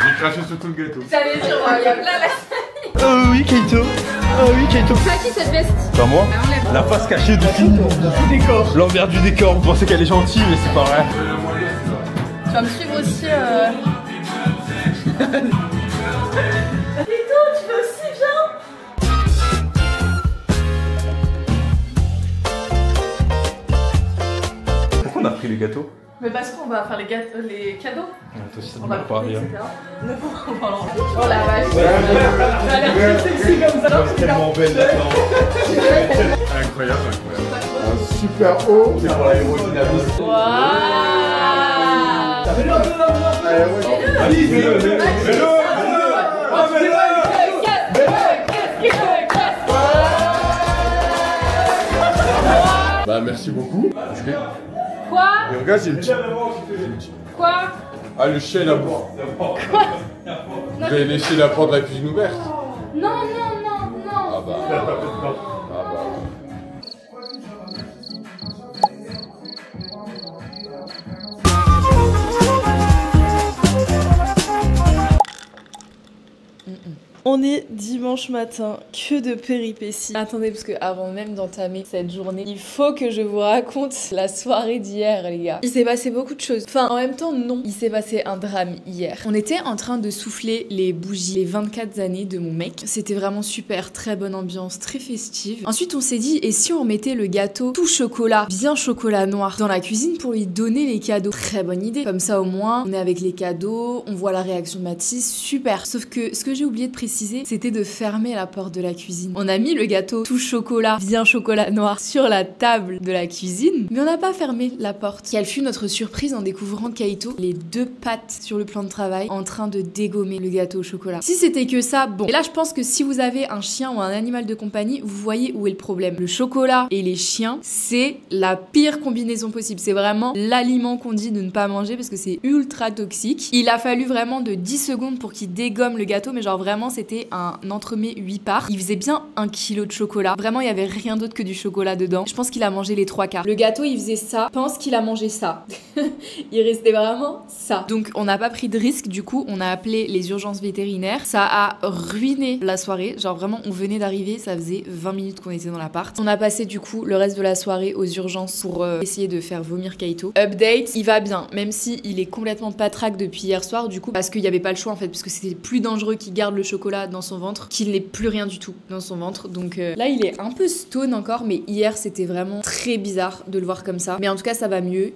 [SPEAKER 6] J'ai craché sur tout le gâteau.
[SPEAKER 4] J'allais dire, il y a plein là.
[SPEAKER 6] Oh oui, Kaito. Oh oui, Kaito.
[SPEAKER 4] C'est à qui cette veste?
[SPEAKER 6] C'est pas moi. La face cachée de film. L'envers du décor. Vous pensez qu'elle est gentille, mais c'est pas vrai.
[SPEAKER 3] Tu vas me suivre aussi. Lito, tu veux aussi, viens.
[SPEAKER 6] Pourquoi on a pris les gâteaux?
[SPEAKER 3] Mais parce qu'on va faire les cadeaux.
[SPEAKER 6] Toi aussi, ça
[SPEAKER 3] On
[SPEAKER 6] ne
[SPEAKER 3] va
[SPEAKER 6] va pas
[SPEAKER 3] couper,
[SPEAKER 6] rien.
[SPEAKER 3] etc. Oh la vache. Ça a l'air très sexy comme ça.
[SPEAKER 6] C'est tellement belle là-dedans. Incroyable, incroyable.
[SPEAKER 2] Super haut.
[SPEAKER 6] C'est pour l'aérodynamisme. Allez, fais-le, fais-le. Ah, fais-le.
[SPEAKER 7] Bah merci beaucoup.
[SPEAKER 4] Quoi?
[SPEAKER 7] Et regarde, j'ai une petite.
[SPEAKER 4] Quoi?
[SPEAKER 7] Ah le chien il a.
[SPEAKER 4] Quoi?
[SPEAKER 7] Vous avez laissé la porte de la cuisine ouverte.
[SPEAKER 4] Non, non, non, non.
[SPEAKER 7] Ah bah. Ah bah.
[SPEAKER 3] On est dimanche matin, que de péripéties.
[SPEAKER 1] Attendez, parce que avant même d'entamer cette journée, il faut que je vous raconte la soirée d'hier, les gars. Il s'est passé beaucoup de choses. Enfin, en même temps, non. Il s'est passé un drame hier. On était en train de souffler les bougies, les 24 années de mon mec. C'était vraiment super, très bonne ambiance, très festive. Ensuite, on s'est dit, et si on mettait le gâteau tout chocolat, bien chocolat noir, dans la cuisine pour lui donner les cadeaux? Très bonne idée. Comme ça, au moins, on est avec les cadeaux, on voit la réaction de Mathis, super. Sauf que ce que j'ai oublié de préciser, c'était de fermer la porte de la cuisine. On a mis le gâteau tout chocolat, bien chocolat noir, sur la table de la cuisine, mais on n'a pas fermé la porte. Quelle fut notre surprise en découvrant Kaito, les deux pattes sur le plan de travail, en train de dégommer le gâteau au chocolat. Si c'était que ça, bon. Et là, je pense que si vous avez un chien ou un animal de compagnie, vous voyez où est le problème. Le chocolat et les chiens, c'est la pire combinaison possible. C'est vraiment l'aliment qu'on dit de ne pas manger parce que c'est ultra toxique. Il a fallu vraiment de 10 secondes pour qu'il dégomme le gâteau, mais genre vraiment, c'était un entremets 8 parts. Il faisait bien 1 kilo de chocolat. Vraiment, il y avait rien d'autre que du chocolat dedans. Je pense qu'il a mangé les 3 quarts. Le gâteau, il faisait ça. Je pense qu'il a mangé ça. Il restait vraiment ça. Donc, on n'a pas pris de risque. Du coup, on a appelé les urgences vétérinaires. Ça a ruiné la soirée. Genre vraiment, on venait d'arriver. Ça faisait 20 minutes qu'on était dans l'appart. On a passé du coup le reste de la soirée aux urgences pour essayer de faire vomir Kaito. Update, il va bien. Même si il est complètement patraque depuis hier soir. Du coup, parce qu'il n'y avait pas le choix en fait. Parce que c'était plus dangereux qu'il garde le chocolat dans son ventre qu'il n'ait plus rien du tout dans son ventre. Donc là, il est un peu stone encore, mais hier, c'était vraiment très bizarre de le voir comme ça. Mais en tout cas, ça va mieux.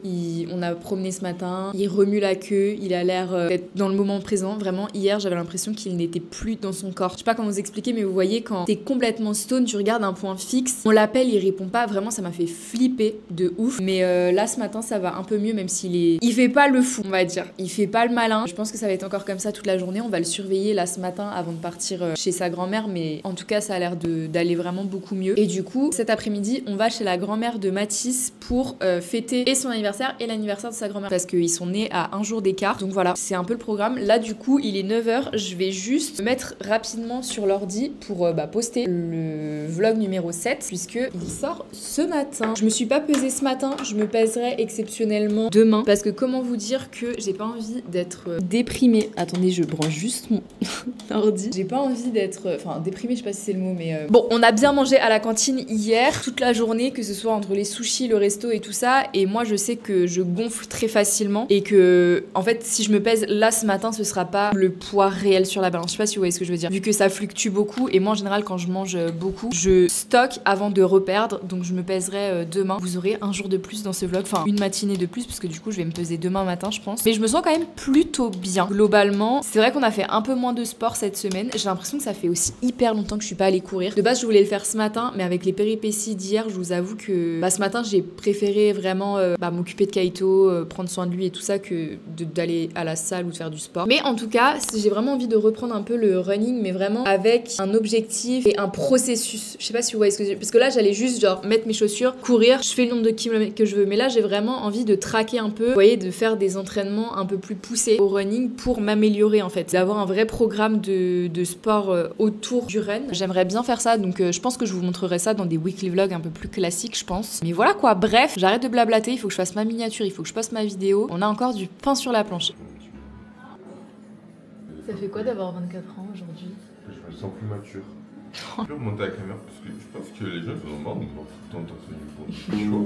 [SPEAKER 1] On a promené ce matin, il remue la queue, il a l'air d'être dans le moment présent. Vraiment, hier, j'avais l'impression qu'il n'était plus dans son corps. Je sais pas comment vous expliquer, mais vous voyez, quand t'es complètement stone, tu regardes un point fixe, on l'appelle, il répond pas. Vraiment, ça m'a fait flipper de ouf. Mais là, ce matin, ça va un peu mieux, même il fait pas le fou, on va dire. Il fait pas le malin. Je pense que ça va être encore comme ça toute la journée. On va le surveiller là ce matin avant de partir
[SPEAKER 4] partir chez sa grand-mère, mais en tout cas ça a l'air d'aller vraiment beaucoup mieux. Et du coup cet après-midi on va chez la grand-mère de Mathis pour fêter et son anniversaire et l'anniversaire de sa grand-mère parce qu'ils sont nés à un jour d'écart. Donc voilà, c'est un peu le programme. Là du coup il est 9h, je vais juste me mettre rapidement sur l'ordi pour poster le vlog numéro 7 puisque il sort ce matin. Je me suis pas pesée ce matin, je me pèserai exceptionnellement demain parce que comment vous dire que j'ai pas envie d'être déprimée. Attendez, je branche juste mon ordi. J'ai pas envie d'être déprimée, je sais pas si c'est le mot, mais bon, on a bien mangé à la cantine hier toute la journée, que ce soit entre les sushis, le resto et tout ça, et moi je sais que je gonfle très facilement et que en fait si je me pèse là ce matin ce sera pas le poids réel sur la balance. Je sais pas si vous voyez ce que je veux dire, vu que ça fluctue beaucoup et moi en général quand je mange beaucoup je stocke avant de reperdre, donc je me pèserai demain. Vous aurez un jour de plus dans ce vlog, enfin une matinée de plus parce que du coup je vais me peser demain matin je pense, mais je me sens quand même plutôt bien globalement. C'est vrai qu'on a fait un peu moins de sport cette semaine, j'ai l'impression que ça fait aussi hyper longtemps que je suis pas allée courir. De base je voulais le faire ce matin, mais avec les péripéties d'hier je vous avoue que ce matin j'ai préféré vraiment m'occuper de Kaito, prendre soin de lui et tout ça que d'aller à la salle ou de faire du sport. Mais en tout cas j'ai vraiment envie de reprendre un peu le running, mais vraiment avec un objectif et un processus. Je sais pas si vous voyez ce que je veux dire, parce que là j'allais juste genre mettre mes chaussures, courir, je fais le nombre de kilomètres que je veux, mais là j'ai vraiment envie de traquer un peu, vous voyez, de faire des entraînements un peu plus poussés au running pour m'améliorer en fait, d'avoir un vrai programme de sport autour du run. J'aimerais bien faire ça, donc je pense que je vous montrerai ça dans des weekly vlogs un peu plus classiques je pense. Mais voilà quoi, bref, j'arrête de blablater, il faut que je fasse ma miniature, il faut que je poste ma vidéo. On a encore du pain sur la planche.
[SPEAKER 1] Ça fait quoi d'avoir 24 ans aujourd'hui?
[SPEAKER 7] Je me sens plus mature. Je peux remonter la caméra parce que je pense que les gens ils ont marre de me voir tout le temps dans ce niveau.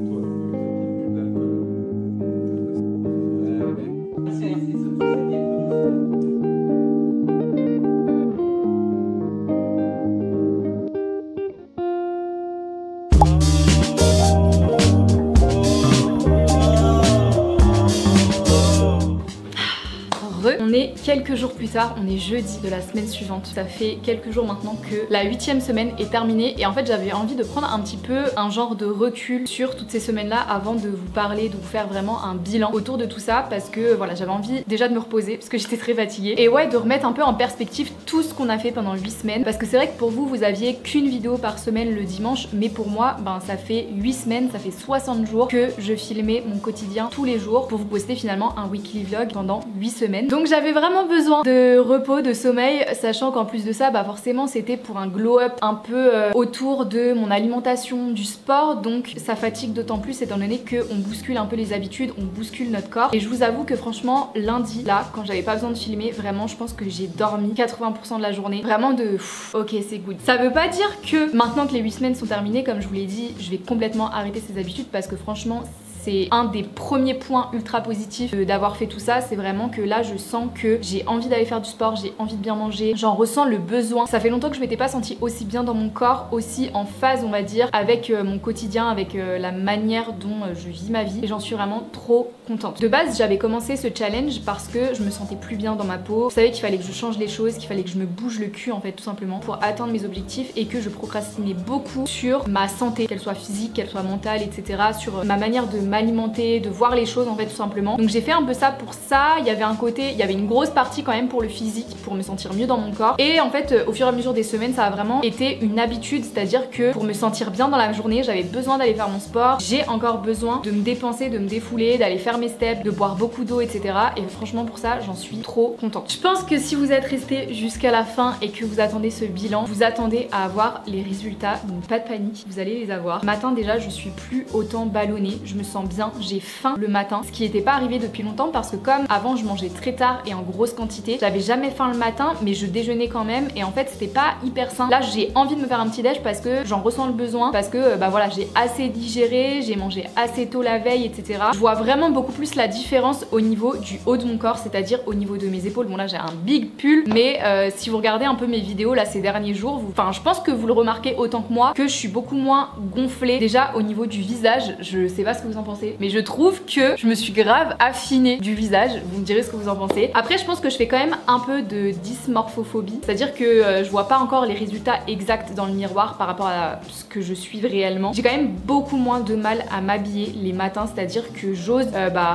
[SPEAKER 1] On est quelques jours plus tard, on est jeudi de la semaine suivante. Ça fait quelques jours maintenant que la 8e semaine est terminée et en fait j'avais envie de prendre un petit peu un genre de recul sur toutes ces semaines-là avant de vous parler, de vous faire vraiment un bilan autour de tout ça parce que voilà, j'avais envie déjà de me reposer parce que j'étais très fatiguée et ouais, de remettre un peu en perspective tout ce qu'on a fait pendant 8 semaines parce que c'est vrai que pour vous, vous aviez qu'une vidéo par semaine le dimanche, mais pour moi, ça fait 8 semaines, ça fait 60 jours que je filmais mon quotidien tous les jours pour vous poster finalement un weekly vlog pendant 8 semaines. Donc j'avais vraiment besoin de repos, de sommeil, sachant qu'en plus de ça, forcément c'était pour un glow up un peu autour de mon alimentation, du sport, donc ça fatigue d'autant plus étant donné qu'on bouscule un peu les habitudes, on bouscule notre corps. Et je vous avoue que franchement lundi, là, quand j'avais pas besoin de filmer, vraiment je pense que j'ai dormi 80% de la journée, vraiment de ok c'est good. Ça veut pas dire que maintenant que les 8 semaines sont terminées, comme je vous l'ai dit, je vais complètement arrêter ces habitudes parce que franchement c'est un des premiers points ultra positifs d'avoir fait tout ça, c'est vraiment que là je sens que j'ai envie d'aller faire du sport, j'ai envie de bien manger, j'en ressens le besoin. Ça fait longtemps que je m'étais pas sentie aussi bien dans mon corps, aussi en phase on va dire avec mon quotidien, avec la manière dont je vis ma vie et j'en suis vraiment trop contente. De base j'avais commencé ce challenge parce que je me sentais plus bien dans ma peau, je savais qu'il fallait que je change les choses, qu'il fallait que je me bouge le cul en fait tout simplement pour atteindre mes objectifs et que je procrastinais beaucoup sur ma santé, qu'elle soit physique, qu'elle soit mentale, etc. Sur ma manière de m'alimenter, de voir les choses en fait tout simplement. Donc j'ai fait un peu ça pour ça, il y avait un côté, il y avait une grosse partie quand même pour le physique, pour me sentir mieux dans mon corps et en fait au fur et à mesure des semaines ça a vraiment été une habitude, c'est-à-dire que pour me sentir bien dans la journée j'avais besoin d'aller faire mon sport, j'ai encore besoin de me dépenser, de me défouler, d'aller faire mes steps, de boire beaucoup d'eau etc. Et franchement pour ça j'en suis trop contente. Je pense que si vous êtes resté jusqu'à la fin et que vous attendez ce bilan, vous attendez à avoir les résultats, donc pas de panique, vous allez les avoir. Ce matin déjà je suis plus autant ballonnée, je me sens bien, j'ai faim le matin, ce qui n'était pas arrivé depuis longtemps parce que comme avant je mangeais très tard et en grosse quantité, j'avais jamais faim le matin mais je déjeunais quand même et en fait c'était pas hyper sain. Là j'ai envie de me faire un petit déj parce que j'en ressens le besoin, parce que voilà j'ai assez digéré, j'ai mangé assez tôt la veille etc. Je vois vraiment beaucoup plus la différence au niveau du haut de mon corps, c'est-à-dire au niveau de mes épaules. Bon là j'ai un big pull mais si vous regardez un peu mes vidéos là ces derniers jours, je pense que vous le remarquez autant que moi que je suis beaucoup moins gonflée déjà au niveau du visage. Je sais pas ce que vous en pensez
[SPEAKER 4] pensez, mais je trouve que je me suis grave affinée du visage. Vous me direz ce que vous en pensez. Après je pense que je fais quand même un peu de dysmorphophobie, c'est-à-dire que je vois pas encore les résultats exacts dans le miroir par rapport à ce que je suis réellement. J'ai quand même beaucoup moins de mal à m'habiller les matins, c'est-à-dire que j'ose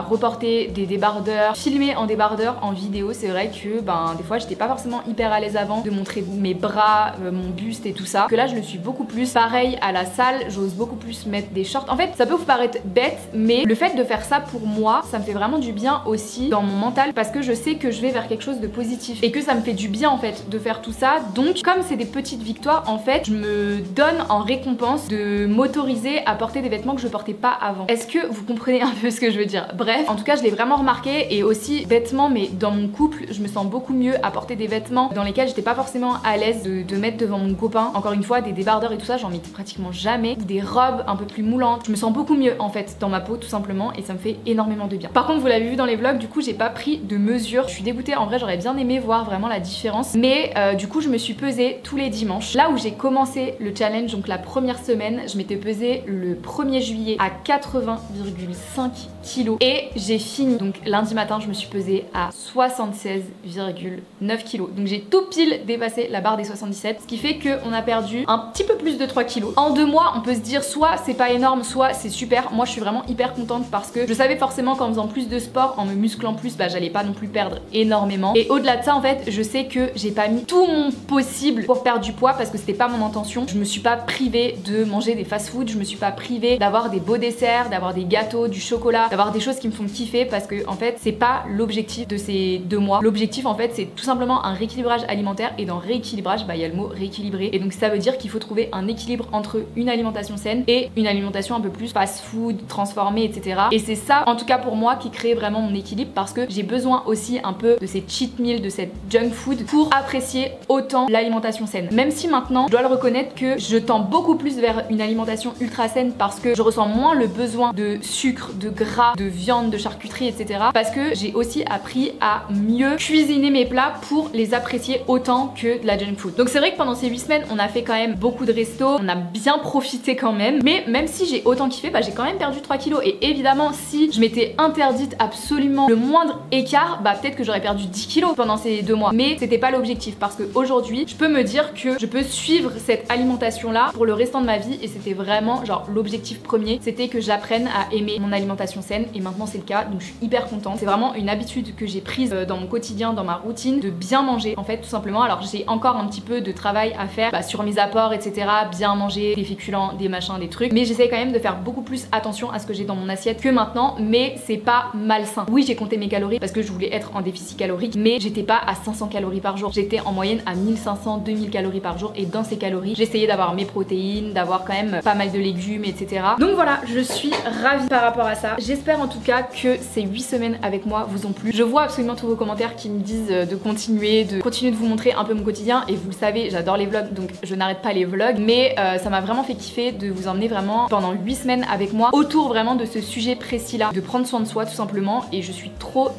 [SPEAKER 4] reporter des débardeurs, filmer en débardeur en vidéo. C'est vrai que des fois j'étais pas forcément hyper à l'aise avant de montrer mes bras, mon buste et tout ça, que là je le suis beaucoup plus. Pareil à la salle, j'ose beaucoup plus mettre des shorts. En fait ça peut vous paraître bête, mais le fait de faire ça pour moi, ça me fait vraiment du bien aussi dans mon mental, parce que je sais que je vais vers quelque chose de positif et que ça me fait du bien en fait de faire tout ça. Donc comme c'est des petites victoires, en fait je me donne en récompense de m'autoriser à porter des vêtements que je portais pas avant. Est-ce que vous comprenez un peu ce que je veux dire? Bref, en tout cas je l'ai vraiment remarqué. Et aussi bêtement, mais dans mon couple je me sens beaucoup mieux à porter des vêtements dans lesquels j'étais pas forcément à l'aise de mettre devant mon copain. Encore une fois, des débardeurs et tout ça j'en mets pratiquement jamais, ou des robes un peu plus moulantes. Je me sens beaucoup mieux en fait dans ma peau tout simplement, et ça me fait énormément de bien. Par contre vous l'avez vu dans les vlogs, du coup j'ai pas pris de mesure. Je suis dégoûtée, en vrai j'aurais bien aimé voir vraiment la différence, mais du coup je me suis pesée tous les dimanches. Là où j'ai commencé le challenge, donc la première semaine, je m'étais pesée le 1er juillet à 80,5 kg et j'ai fini donc lundi matin je me suis pesée à 76,9 kg. Donc j'ai tout pile dépassé la barre des 77, ce qui fait qu'on a perdu un petit peu plus de 3 kg. En 2 mois on peut se dire soit c'est pas énorme, soit c'est super. Moi je suis vraiment hyper contente parce que je savais forcément qu'en faisant plus de sport, en me musclant plus, j'allais pas non plus perdre énormément. Et au-delà de ça en fait je sais que j'ai pas mis tout mon possible pour perdre du poids parce que c'était pas mon intention. Je me suis pas privée de manger des fast-food, je me suis pas privée d'avoir des beaux desserts, d'avoir des gâteaux, du chocolat, d'avoir des choses qui me font kiffer, parce que en fait c'est pas l'objectif de ces 2 mois. L'objectif en fait c'est tout simplement un rééquilibrage alimentaire, et dans rééquilibrage il y a le mot rééquilibrer, et donc ça veut dire qu'il faut trouver un équilibre entre une alimentation saine et une alimentation un peu plus fast-food, transformée, etc. Et c'est ça en tout cas pour moi qui crée vraiment mon équilibre, parce que j'ai besoin aussi un peu de ces cheat meals, de cette junk food pour apprécier autant l'alimentation saine. Même si maintenant je dois le reconnaître que je tends beaucoup plus vers une alimentation ultra saine, parce que je ressens moins le besoin de sucre, de gras, de viande, de charcuterie, etc. Parce que j'ai aussi appris à mieux cuisiner mes plats pour les apprécier autant que de la junk food. Donc c'est vrai que pendant ces 8 semaines on a fait quand même beaucoup de restos, on a bien profité quand même, mais même si j'ai autant kiffé, j'ai quand même perdu 3 kilos. Et évidemment si je m'étais interdite absolument le moindre écart, peut-être que j'aurais perdu 10 kilos pendant ces 2 mois, mais c'était pas l'objectif, parce qu'aujourd'hui je peux me dire que je peux suivre cette alimentation là pour le restant de ma vie, et c'était vraiment genre l'objectif premier, c'était que j'apprenne à aimer mon alimentation saine, et maintenant c'est le cas, donc je suis hyper contente. C'est vraiment une habitude que j'ai prise dans mon quotidien, dans ma routine, de bien manger en fait tout simplement. Alors j'ai encore un petit peu de travail à faire sur mes apports, etc. Bien manger, des féculents, des machins, des trucs, mais j'essaie quand même de faire beaucoup plus attention à ce que j'ai dans mon assiette que maintenant, mais c'est pas malsain. Oui j'ai compté mes calories parce que je voulais être en déficit calorique, mais j'étais pas à 500 calories par jour, j'étais en moyenne à 1500-2000 calories par jour, et dans ces calories j'essayais d'avoir mes protéines, d'avoir quand même pas mal de légumes, etc. Donc voilà, je suis ravie par rapport à ça. J'espère en tout cas que ces 8 semaines avec moi vous ont plu. Je vois absolument tous vos commentaires qui me disent de continuer de vous montrer un peu mon quotidien, et vous le savez j'adore les vlogs, donc je n'arrête pas les vlogs, mais ça m'a vraiment fait kiffer de vous emmener vraiment pendant 8 semaines avec moi autour vraiment de ce sujet précis là, de prendre soin de soi tout simplement, et je suis trop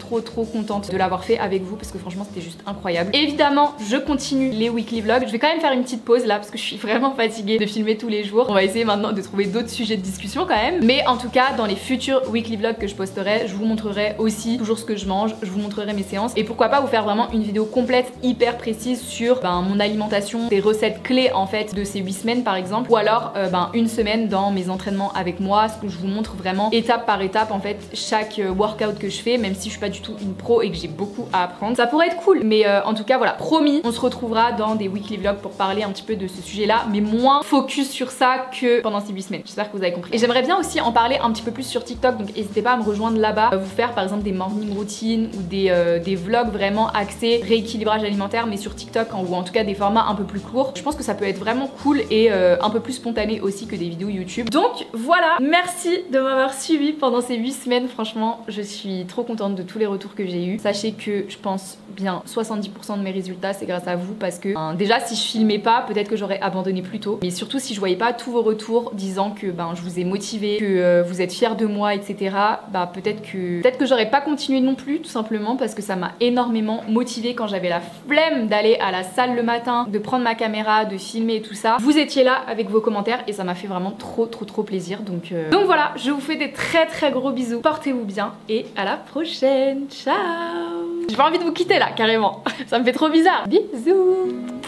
[SPEAKER 4] contente de l'avoir fait avec vous parce que franchement c'était juste incroyable. Évidemment je continue les weekly vlogs, je vais quand même faire une petite pause là parce que je suis vraiment fatiguée de filmer tous les jours. On va essayer maintenant de trouver d'autres sujets de discussion quand même, mais en tout cas dans les futurs weekly vlogs que je posterai, je vous montrerai aussi toujours ce que je mange, je vous montrerai mes séances, et pourquoi pas vous faire vraiment une vidéo complète hyper précise sur mon alimentation, des recettes clés en fait de ces 8 semaines par exemple, ou alors une semaine dans mes entraînements avec moi, ce que je vous montre vraiment étape par étape en fait chaque workout que je fais, même si je suis pas du tout une pro et que j'ai beaucoup à apprendre. Ça pourrait être cool, mais en tout cas voilà, promis, on se retrouvera dans des weekly vlogs pour parler un petit peu de ce sujet là, mais moins focus sur ça que pendant ces 8 semaines. J'espère que vous avez compris. Et j'aimerais bien aussi en parler un petit peu plus sur TikTok, donc n'hésitez pas à me rejoindre là-bas, vous faire par exemple des morning routines ou des vlogs vraiment axés rééquilibrage alimentaire, mais sur TikTok, ou en tout cas des formats un peu plus courts. Je pense que ça peut être vraiment cool et un peu plus spontané aussi que des vidéos YouTube. Donc voilà, merci de m'avoir suivi pendant ces 8 semaines. Franchement je suis trop contente de tous les retours que j'ai eu. Sachez que je pense bien 70% de mes résultats c'est grâce à vous, parce que déjà si je filmais pas peut-être que j'aurais abandonné plus tôt, mais surtout si je voyais pas tous vos retours disant que je vous ai motivé, que vous êtes fiers de moi, etc. Peut-être que j'aurais pas continué non plus, tout simplement parce que ça m'a énormément motivée quand j'avais la flemme d'aller à la salle le matin, de prendre ma caméra, de filmer et tout ça. Vous étiez là avec vos commentaires et ça m'a fait vraiment trop plaisir. Donc voilà, je Je vous fais des très gros bisous. Portez-vous bien et à la prochaine. Ciao. J'ai pas envie de vous quitter là, carrément. Ça me fait trop bizarre. Bisous.